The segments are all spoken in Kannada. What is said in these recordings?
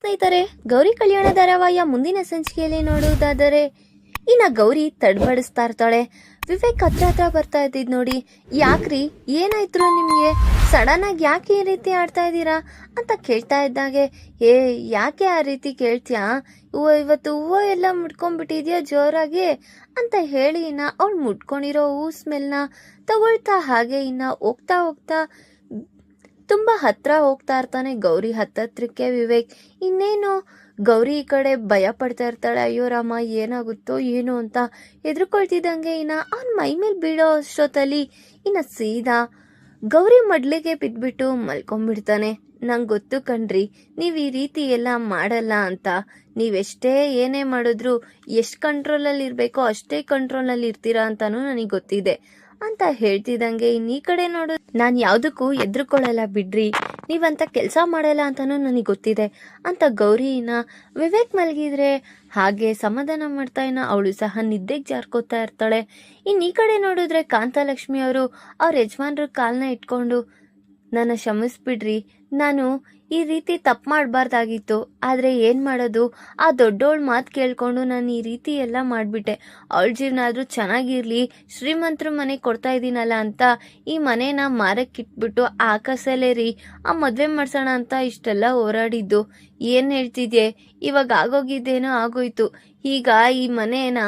ಸ್ನೇಹಿತರೆ, ಗೌರಿ ಕಲ್ಯಾಣ ಧಾರಾವಾಹಿಯ ಮುಂದಿನ ಸಂಚಿಕೆಯಲ್ಲಿ ನೋಡುವುದಾದರೆ ಇನ್ನ ಗೌರಿ ತಡಬಡಿಸ್ತಾ ಇರ್ತಾಳೆ. ವಿವೇಕ್ ಹತ್ರ ಬರ್ತಾ ಇದ್ದಿದ್ ನೋಡಿ, ಯಾಕ್ರಿ ಏನಾಯ್ತು ನಿಮ್ಗೆ, ಸಡನ್ ಆಗಿ ಯಾಕೆ ಈ ರೀತಿ ಆಡ್ತಾ ಇದ್ದೀರಾ ಅಂತ ಕೇಳ್ತಾ ಇದ್ದಾಗೆ, ಯಾಕೆ ಆ ರೀತಿ ಕೇಳ್ತೀಯಾ, ಇವತ್ತು ಹೂವು ಎಲ್ಲ ಮುಟ್ಕೊಂಡ್ಬಿಟ್ಟಿದ್ಯಾ ಜೋರಾಗಿ ಅಂತ ಹೇಳಿ ಇನ್ನ ಅವ್ಳು ಮುಟ್ಕೊಂಡಿರೋ ಹೂ ಸ್ಮೆಲ್ನ ತಗೊಳ್ತಾ ಹಾಗೆ ಇನ್ನ ಹೋಗ್ತಾ ಹೋಗ್ತಾ ತುಂಬಾ ಹತ್ರ ಹೋಗ್ತಾ ಇರ್ತಾನೆ ಗೌರಿ ಹತ್ತತ್ರಕ್ಕೆ ವಿವೇಕ್. ಇನ್ನೇನು ಗೌರಿ ಈ ಕಡೆ ಭಯ ಪಡ್ತಾ ಇರ್ತಾಳೆ, ಅಯ್ಯೋ ರಾಮ ಏನಾಗುತ್ತೋ ಏನು ಅಂತ ಹೆದರ್ಕೊಳ್ತಿದ್ದಂಗೆ ಇನ್ನ ಅವನ್ ಮೈ ಮೇಲೆ ಬೀಳೋ ಅಷ್ಟೊತ್ತಲ್ಲಿ ಇನ್ನ ಸೀದಾ ಗೌರಿ ಮಡ್ಲಿಗೆ ಬಿದ್ಬಿಟ್ಟು ಮಲ್ಕೊಂಡ್ಬಿಡ್ತಾನೆ. ನಂಗೆ ಗೊತ್ತು ಕಣ್ರಿ, ನೀವ್ ಈ ರೀತಿ ಎಲ್ಲ ಮಾಡಲ್ಲ ಅಂತ. ನೀವೆಷ್ಟೇ ಏನೇ ಮಾಡಿದ್ರು ಎಷ್ಟು ಕಂಟ್ರೋಲಲ್ಲಿ ಇರ್ಬೇಕೋ ಅಷ್ಟೇ ಕಂಟ್ರೋಲಲ್ಲಿ ಇರ್ತೀರಾ ಅಂತಾನು ನನಗೆ ಗೊತ್ತಿದೆ ಅಂತ ಹೇಳ್ತಿದ್ದಂಗೆ ಈ ಕಡೆ ನೋಡು, ನಾನು ಯಾವ್ದಕ್ಕೂ ಎದ್ರುಕೊಳ್ಳಲ್ಲ ಬಿಡ್ರಿ, ನೀವಂತ ಕೆಲಸ ಮಾಡಲ್ಲ ಅಂತಾನು ನನಗೆ ಗೊತ್ತಿದೆ ಅಂತ ಗೌರಿನ ವಿವೇಕ್ ಮಲಗಿದ್ರೆ ಹಾಗೆ ಸಮಾಧಾನ ಮಾಡ್ತಾ ಅವಳು ಸಹ ನಿದ್ದೆಗೆ ಜಾರ್ಕೋತಾ ಇರ್ತಾಳೆ. ಈ ಕಡೆ ನೋಡಿದ್ರೆ ಕಾಂತಲಕ್ಷ್ಮಿ ಅವರು ಅವ್ರ ಯಜಮಾನ್ರ ಕಾಲ್ನ ಇಟ್ಕೊಂಡು, ನನ್ನ ಕ್ಷಮಿಸ್ಬಿಡ್ರಿ, ನಾನು ಈ ರೀತಿ ತಪ್ಪು ಮಾಡಬಾರ್ದಾಗಿತ್ತು, ಆದರೆ ಏನು ಮಾಡೋದು, ಆ ದೊಡ್ಡೋಳ ಮಾತು ಕೇಳ್ಕೊಂಡು ನಾನು ಈ ರೀತಿ ಎಲ್ಲ ಮಾಡಿಬಿಟ್ಟೆ. ಅವಳ ಜೀವನ ಆದರೂ ಚೆನ್ನಾಗಿರಲಿ, ಶ್ರೀಮಂತರ ಮನೆ ಕೊಡ್ತಾ ಇದ್ದೀನಲ್ಲ ಅಂತ ಈ ಮನೇನ ಮಾರಕ್ಕಿಟ್ಬಿಟ್ಟು ಆಕಾಶಲ್ಲೇ ರೀ ಆ ಮದುವೆ ಮಾಡ್ಸೋಣ ಅಂತ ಇಷ್ಟೆಲ್ಲ ಹೋರಾಡಿದ್ದು. ಏನು ಹೇಳ್ತಿದ್ಯೆ, ಇವಾಗ ಆಗೋಗಿದ್ದೇನೋ ಆಗೋಯ್ತು, ಈಗ ಈ ಮನೇನ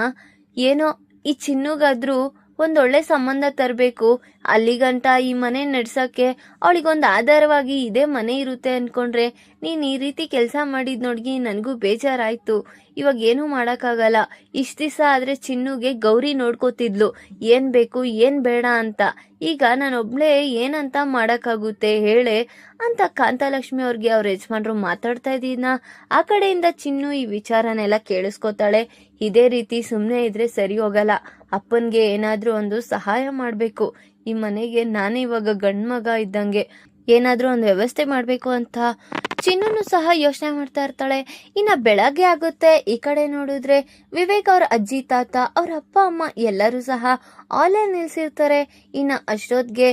ಏನೋ ಈ ಚಿನ್ನುಗಾದ್ರೂ ಒಂದೊಳ್ಳೆ ಸಂಬಂಧ ತರಬೇಕು, ಅಲ್ಲಿಗಂಟ ಈ ಮನೆ ನಡ್ಸಕ್ಕೆ ಅವಳಿಗೊಂದು ಆಧಾರವಾಗಿ ಇದೇ ಮನೆ ಇರುತ್ತೆ ಅನ್ಕೊಂಡ್ರೆ ನೀನ್ ಈ ರೀತಿ ಕೆಲಸ ಮಾಡಿದ್ ನೋಡ್ಗಿ ನನಗೂ ಬೇಜಾರಾಯ್ತು. ಇವಾಗ ಏನೂ ಮಾಡೋಕ್ಕಾಗಲ್ಲ. ಇಷ್ಟ ದಿವಸ ಆದ್ರೆ ಚಿನ್ನುಗೆ ಗೌರಿ ನೋಡ್ಕೋತಿದ್ಲು ಏನ್ ಬೇಕು ಏನ್ ಬೇಡ ಅಂತ, ಈಗ ನಾನೊಬ್ಳೆ ಏನಂತ ಮಾಡಕ್ಕಾಗುತ್ತೆ ಹೇಳೆ ಅಂತ ಕಾಂತಲಕ್ಷ್ಮಿ ಅವ್ರಿಗೆ ಅವ್ರ ಯಜಮಾನ್ರು ಮಾತಾಡ್ತಾ ಇದ್ದೀನ. ಆ ಕಡೆಯಿಂದ ಚಿನ್ನು ಈ ವಿಚಾರನೆಲ್ಲ ಕೇಳಿಸ್ಕೊತಾಳೆ. ಇದೇ ರೀತಿ ಸುಮ್ಮನೆ ಇದ್ರೆ ಸರಿ ಹೋಗಲ್ಲ, ಅಪ್ಪನ್ಗೆ ಏನಾದ್ರೂ ಒಂದು ಸಹಾಯ ಮಾಡ್ಬೇಕು, ಈ ಮನೆಗೆ ನಾನೇ ಇವಾಗ ಗಂಡ್ ಮಗ ಇದ್ದಂಗೆ, ಏನಾದ್ರೂ ಒಂದು ವ್ಯವಸ್ಥೆ ಮಾಡ್ಬೇಕು ಅಂತ ಚಿನ್ನೂ ಸಹ ಯೋಚನೆ ಮಾಡ್ತಾ ಇರ್ತಾಳೆ. ಇನ್ನ ಬೆಳಗ್ಗೆ ಆಗುತ್ತೆ. ಈ ಕಡೆ ನೋಡಿದ್ರೆ ವಿವೇಕ್ ಅವ್ರ ಅಜ್ಜಿ ತಾತ ಅವ್ರ ಅಪ್ಪ ಅಮ್ಮ ಎಲ್ಲರೂ ಸಹ ಆನ್ಲೈನ್ ನಿಲ್ಸಿರ್ತಾರೆ. ಇನ್ನ ಅಷ್ಟೊತ್ಗೆ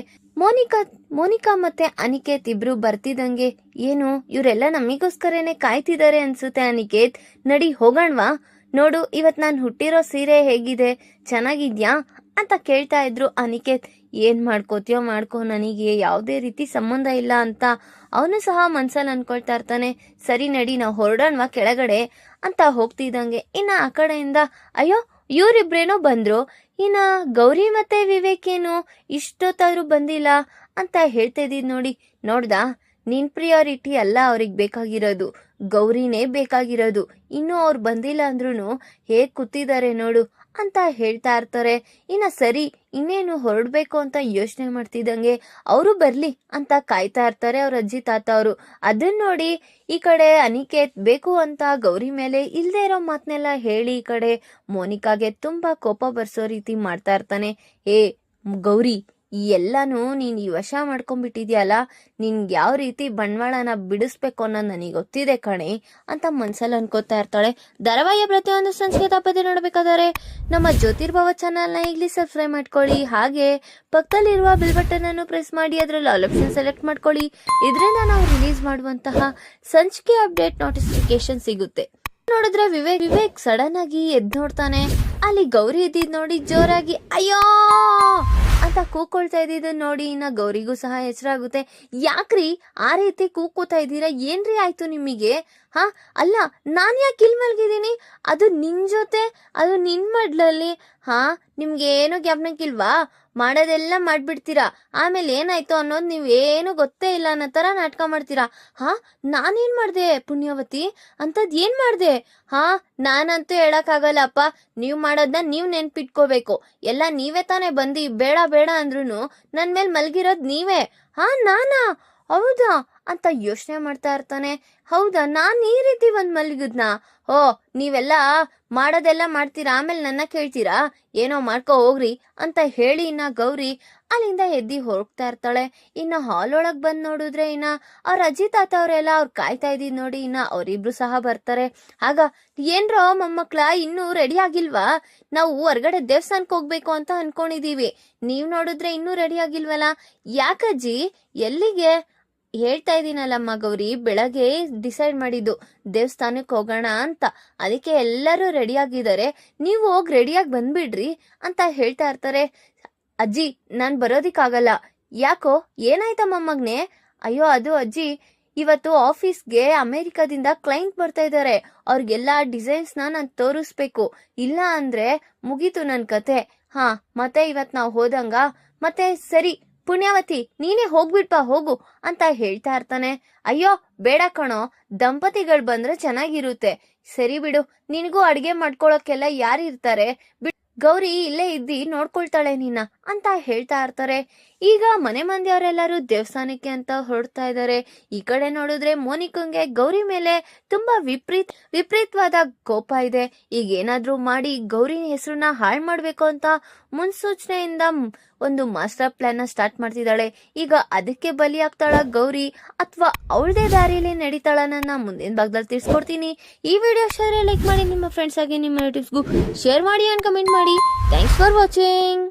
ಮೋನಿಕಾ ಮತ್ತೆ ಅನಿಕೇತ್ ಇಬ್ರು ಬರ್ತಿದಂಗೆ, ಏನು ಇವರೆಲ್ಲ ನಮಿಗೋಸ್ಕರನೇ ಕಾಯ್ತಿದ್ದಾರೆ ಅನ್ಸುತ್ತೆ ಅನಿಕೇತ್, ನಡಿ ಹೋಗಣ್ವಾ, ನೋಡು ಇವತ್ ನಾನು ಹುಟ್ಟಿರೋ ಸೀರೆ ಹೇಗಿದೆ, ಚೆನ್ನಾಗಿದ್ಯಾ ಅಂತ ಕೇಳ್ತಾ ಇದ್ರು. ಅನಿಕೇತ್, ಏನ್ ಮಾಡ್ಕೋತೀಯೋ ಮಾಡ್ಕೋ, ನನಗೆ ಯಾವುದೇ ರೀತಿ ಸಂಬಂಧ ಇಲ್ಲ ಅಂತ ಅವನು ಸಹ ಮನ್ಸಲ್ಲಿ ಅನ್ಕೊಳ್ತಾ ಇರ್ತಾನೆ. ಸರಿ ನಡಿ ನಾವು ಹೊರಡೋಣವಾ ಕೆಳಗಡೆ ಅಂತ ಹೋಗ್ತಿದ್ದಂಗೆ ಇನ್ನ ಆ ಕಡೆಯಿಂದ, ಅಯ್ಯೋ ಇವರಿಬ್ರೇನೋ ಬಂದ್ರು, ಇನ್ನ ಗೌರಿ ಮತ್ತೆ ವಿವೇಕ್ ಏನು ಇಷ್ಟೊತ್ತಾದ್ರೂ ಬಂದಿಲ್ಲ ಅಂತ ಹೇಳ್ತಾ ಇದ್ದಿದ್ ನೋಡಿ. ನೋಡ್ದಾ, ನಿನ್ ಪ್ರಿಯಾರಿಟಿ ಅಲ್ಲ ಅವ್ರಿಗೆ ಬೇಕಾಗಿರೋದು, ಗೌರಿನೇ ಬೇಕಾಗಿರೋದು. ಇನ್ನು ಅವ್ರು ಬಂದಿಲ್ಲ ಅಂದ್ರೂ ಹೇಗ್ ಕೂತಿದ್ದಾರೆ ನೋಡು ಅಂತ ಹೇಳ್ತಾ ಇರ್ತಾರೆ. ಇನ್ನ ಸರಿ ಇನ್ನೇನು ಹೊರಡ್ಬೇಕು ಅಂತ ಯೋಚನೆ ಮಾಡ್ತಿದ್ದಂಗೆ ಅವರು ಬರ್ಲಿ ಅಂತ ಕಾಯ್ತಾ ಇರ್ತಾರೆ ಅವ್ರ ಅಜ್ಜಿ ತಾತ ಅವರು. ಅದನ್ನ ನೋಡಿ ಈ ಕಡೆ ಅನಿಕೇತ್ ಬೇಕು ಅಂತ ಗೌರಿ ಮೇಲೆ ಇಲ್ದೇ ಇರೋ ಮಾತನ್ನೆಲ್ಲ ಹೇಳಿ ಈ ಕಡೆ ಮೋನಿಕಾಗೆ ತುಂಬಾ ಕೋಪ ಬರ್ಸೋ ರೀತಿ ಮಾಡ್ತಾ ಇರ್ತಾನೆ. ಗೌರಿ, ಈ ಎಲ್ಲಾನು ನೀನ್ ಈ ವಶ ಮಾಡ್ಕೊಂಡ್ಬಿಟ್ಟಿದ್ಯಲ್ಲ, ನಿನ್ಗೆ ಯಾವ ರೀತಿ ಬಂಡವಾಳನ ಬಿಡಿಸ್ಬೇಕು ಅನ್ನೋದು ನನಗೆ ಗೊತ್ತಿದೆ ಕಣೆ ಅಂತ ಮನ್ಸಲ್ಲಿ ಅನ್ಕೋತಾ ಇರ್ತಾಳೆ. ಧಾರಾವಾಹಿಯ ಪ್ರತಿಯೊಂದು ಸಂಚಿಕೆ ತಪ್ಪದೆ ನೋಡಬೇಕಾದರೆ ನಮ್ಮ ಜ್ಯೋತಿರ್ಭವ ಚಾನಲ್ನ ಈಗಲೇ ಸಬ್ಸ್ಕ್ರೈಬ್ ಮಾಡ್ಕೊಳ್ಳಿ, ಹಾಗೆ ಪಕ್ಕದಲ್ಲಿರುವ ಬೆಲ್ ಬಟನ್ ಅನ್ನು ಪ್ರೆಸ್ ಮಾಡಿ ಅದರಲ್ಲಿ ಆಲ್ ಆಪ್ಷನ್ ಸೆಲೆಕ್ಟ್ ಮಾಡ್ಕೊಳ್ಳಿ. ಇದರಿಂದ ನಾವು ರಿಲೀಸ್ ಮಾಡುವಂತಹ ಸಂಚಿಕೆ ಅಪ್ಡೇಟ್ ನೋಟಿಫಿಕೇಶನ್ ಸಿಗುತ್ತೆ. ನೋಡಿದ್ರೆ ವಿವೇಕ್ ಸಡನ್ ಆಗಿ ಎದ್ದು ನೋಡ್ತಾನೆ. ಅಲ್ಲಿ ಗೌರಿ ಇದ್ದಿದ್ ನೋಡಿ ಜೋರಾಗಿ ಅಯ್ಯೋ ಅಂತ ಕೂಕೊಳ್ತಾ ಇದ್ದಿದ್ದು ನೋಡಿ ಇನ್ನ ಗೌರಿಗೂ ಸಹ ಎಚ್ಚರ ಆಗುತ್ತೆ. ಯಾಕ್ರಿ ಆ ರೀತಿ ಕೂಕೋತಾ ಇದ್ದೀರಾ, ಏನ್ರಿ ಆಯ್ತು ನಿಮಗೆ? ಅಲ್ಲ, ನಾನ್ ಯಾಕೆ ಇಲ್ಲಿ ಮಲ್ಗಿದ್ದೀನಿ, ಅದು ನಿನ್ ಜೊತೆ, ಅದು ನಿನ್ ಮಡ್ಲಲ್ಲಿ. ನಿಮ್ಗೆ ಏನು ಜ್ಞಾಪನಕ್ಕಿಲ್ವಾ? ಮಾಡೋದೆಲ್ಲ ಮಾಡ್ಬಿಡ್ತೀರಾ, ಆಮೇಲೆ ಏನಾಯ್ತು ಅನ್ನೋದು ನೀವ್ ಏನು ಗೊತ್ತೇ ಇಲ್ಲ ಅನ್ನೋ ತರ ನಾಟಕ ಮಾಡ್ತೀರಾ. ನಾನೇನ್ ಮಾಡ್ದೆ ಪುಣ್ಯವತಿ, ಅಂತದ್ ಏನ್ ಮಾಡ್ದೆ? ನಾನಂತೂ ಹೇಳಕ್ಕಾಗಲ್ಲಪ್ಪ, ನೀವ್ ಮಾಡೋದನ್ನ ನೀವ್ ನೆನ್ಪಿಟ್ಕೋಬೇಕು. ಎಲ್ಲ ನೀವೇ ತಾನೇ ಬಂದು ಬೇಡ ಬೇಡ ಅಂದ್ರೂ ನನ್ ಮೇಲೆ ಮಲ್ಗಿರೋದ್ ನೀವೇ. ನಾನಾ? ಹೌದಾ ಅಂತ ಯೋಚನೆ ಮಾಡ್ತಾ ಇರ್ತಾನೆ. ಹೌದಾ, ನಾನ್ ಈ ರೀತಿ ಒಂದ್ ಮಲಗಿದ್ನಾ? ನೀವೆಲ್ಲ ಮಾಡೋದೆಲ್ಲ ಮಾಡ್ತೀರಾ, ಆಮೇಲೆ ನನ್ನ ಕೇಳ್ತೀರಾ, ಏನೋ ಮಾಡ್ಕೊ ಹೋಗ್ರಿ ಅಂತ ಹೇಳಿ ಇನ್ನ ಗೌರಿ ಅಲ್ಲಿಂದ ಎದ್ದಿ ಹೋಗ್ತಾ ಇರ್ತಾಳೆ. ಇನ್ನ ಹಾಲ್ ಒಳಗ್ ಬಂದ್ ನೋಡಿದ್ರೆ ಇನ್ನ ಅವ್ರ ಅಜ್ಜಿ ತಾತ ಅವರೆಲ್ಲ ಅವ್ರು ಕಾಯ್ತಾ ಇದ್ದಿದ್ ನೋಡಿ ಇನ್ನ ಅವರಿಬ್ರು ಸಹ ಬರ್ತಾರೆ. ಆಗ, ಏನ್ರೋ ಮೊಮ್ಮಕ್ಳ, ಇನ್ನೂ ರೆಡಿ ಆಗಿಲ್ವಾ? ನಾವು ಹೊರ್ಗಡೆ ದೇವಸ್ಥಾನಕ್ಕೆ ಹೋಗ್ಬೇಕು ಅಂತ ಅನ್ಕೊಂಡಿದೀವಿ, ನೀವ್ ನೋಡಿದ್ರೆ ಇನ್ನೂ ರೆಡಿ ಆಗಿಲ್ವಲ್ಲ, ಯಾಕಜ್ಜಿ ಎಲ್ಲಿಗೆ ಹೇಳ್ತಾ ಇದೀನಲ್ಲಮ್ಮ ಗೌರಿ, ಬೆಳಗ್ಗೆ ಡಿಸೈಡ್ ಮಾಡಿದ್ದು ದೇವಸ್ಥಾನಕ್ಕೆ ಹೋಗೋಣ ಅಂತ. ಅದಕ್ಕೆ ಎಲ್ಲರೂ ರೆಡಿಯಾಗಿದ್ದಾರೆ, ನೀವು ಹೋಗಿ ರೆಡಿಯಾಗಿ ಬಂದ್ಬಿಡ್ರಿ ಅಂತ ಹೇಳ್ತಾ ಇರ್ತಾರೆ. ಅಜ್ಜಿ, ನಾನ್ ಬರೋದಿಕ್ಕಾಗಲ್ಲ. ಯಾಕೋ, ಏನಾಯ್ತಮ್ಮ ಮಗ್ನೆ? ಅಯ್ಯೋ ಅದು ಅಜ್ಜಿ, ಇವತ್ತು ಆಫೀಸ್ಗೆ ಅಮೆರಿಕದಿಂದ ಕ್ಲೈಂಟ್ ಬರ್ತಾ ಇದ್ದಾರೆ. ಅವ್ರಿಗೆಲ್ಲ ಡಿಸೈನ್ಸ್ನ ನಾನು ತೋರಿಸ್ಬೇಕು. ಇಲ್ಲ ಅಂದ್ರೆ ಮುಗೀತು ನನ್ ಕತೆ. ಹಾ, ಮತ್ತೆ ಇವತ್ ನಾವು ಹೋದಂಗ ಮತ್ತೆ ಸರಿ ಪುಣ್ಯಾವತಿ, ನೀನೇ ಹೋಗ್ಬಿಟ್ಪಾ ಹೋಗು ಅಂತ ಹೇಳ್ತಾ ಇರ್ತಾನೆ. ಅಯ್ಯೋ ಬೇಡ ಕಣೋ, ದಂಪತಿಗಳು ಬಂದ್ರೆ ಚೆನ್ನಾಗಿರುತ್ತೆ. ಸರಿ ಬಿಡು, ನಿನಗೂ ಅಡ್ಗೆ ಮಾಡ್ಕೊಳಕ್ಕೆಲ್ಲ ಯಾರು ಇರ್ತಾರೆ, ಗೌರಿ ಇಲ್ಲೇ ಇದ್ದಿ ನೋಡ್ಕೊಳ್ತಾಳೆ ನೀನ ಅಂತ ಹೇಳ್ತಾ ಇರ್ತಾರೆ. ಈಗ ಮನೆ ಮಂದಿಯವರೆಲ್ಲರೂ ದೇವಸ್ಥಾನಕ್ಕೆ ಅಂತ ಹೊರಡ್ತಾ ಇದ್ದಾರೆ. ಈ ಕಡೆ ನೋಡಿದ್ರೆ ಮೋನಿಕಂಗೆ ಗೌರಿ ಮೇಲೆ ತುಂಬಾ ವಿಪರೀತವಾದ ಕೋಪ ಇದೆ. ಈಗ ಏನಾದ್ರೂ ಮಾಡಿ ಗೌರಿ ಹೆಸರನ್ನ ಹಾಳು ಮಾಡ್ಬೇಕು ಅಂತ ಮುನ್ಸೂಚನೆಯಿಂದ ಒಂದು ಮಾಸ್ಟರ್ ಪ್ಲಾನ್ ಸ್ಟಾರ್ಟ್ ಮಾಡ್ತಿದ್ದಾಳೆ. ಈಗ ಅದಕ್ಕೆ ಬಲಿ ಆಗ್ತಾಳ ಗೌರಿ ಅಥವಾ ಅವಳದೇ ದಾರಿಯಲ್ಲಿ ನಡೀತಾಳ? ನನ್ನ ಮುಂದಿನ ಭಾಗದಲ್ಲಿ ತಿಳಿಸ್ಕೊಡ್ತೀನಿ. ಈ ವಿಡಿಯೋ ಲೈಕ್ ಮಾಡಿ, ನಿಮ್ಮ ಫ್ರೆಂಡ್ಸ್ ಆಗಿ ನಿಮ್ಮ ರಿಲೇಟಿವ್ಸ್ಗೂ ಶೇರ್ ಮಾಡಿ ಅಂಡ್ ಕಮೆಂಟ್ ಮಾಡಿ. Thanks for watching.